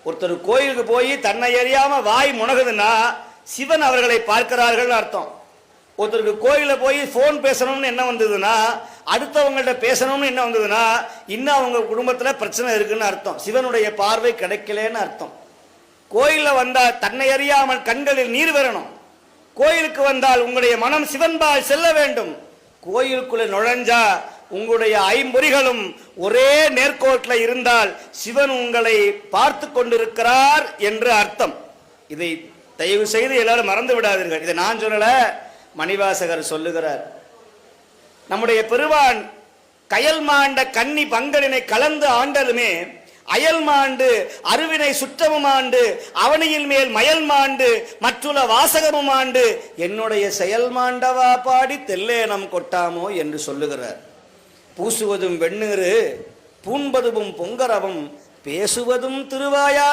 ஒருத்தர் கோயிலுக்கு போய் தன்னை அறியாம வாய் முனகுதுன்னா சிவன் அவர்களை பார்க்கிறார்கள் அர்த்தம். ஒருத்தருக்கு கோயில போய் போன் பேசணும்னு என்ன வந்ததுன்னா, அடுத்தவங்கள்ட்ட பேசணும்னு என்ன வந்ததுன்னா, இன்னும் அவங்க குடும்பத்துல பிரச்சனை இருக்குன்னு அர்த்தம். சிவனுடைய பார்வை கிடைக்கலன்னு அர்த்தம். கோயில வந்தா தன்னை அறியாமல் கண்களில் நீர் வரணும். கோயிலுக்கு வந்தால் உங்களுடைய மனம் சிவன்பால் செல்ல வேண்டும். கோயிலுக்குள்ள நுழைஞ்சா உங்களுடைய ஐம்பொறிகளும் ஒரே நேர்கோட்டில் இருந்தால் சிவன் உங்களை பார்த்து கொண்டிருக்கிறார் என்று அர்த்தம். இதை தயவு செய்து எல்லாரும் மறந்து விடாதீர்கள். இதை நான் சொல்லல, மணிவாசகர் சொல்லுகிறார். நம்முடைய பெருவான் கயல் மாண்ட கன்னி பங்களினை கலந்து ஆண்டலுமே அயல் மாண்டு அருவினை சுற்றமும் ஆண்டு அவனியில் மேல் மயல் மாண்டு மற்றுள்ள வாசகமும் ஆண்டு என்னுடைய செயல் மாண்டவா பாடி தெல்லேனம் கொட்டாமோ என்று சொல்லுகிறார். பூசுவதும் வெண்ணீரு பூண்பதும் பொங்கரவும் பேசுவதும் திருவாயா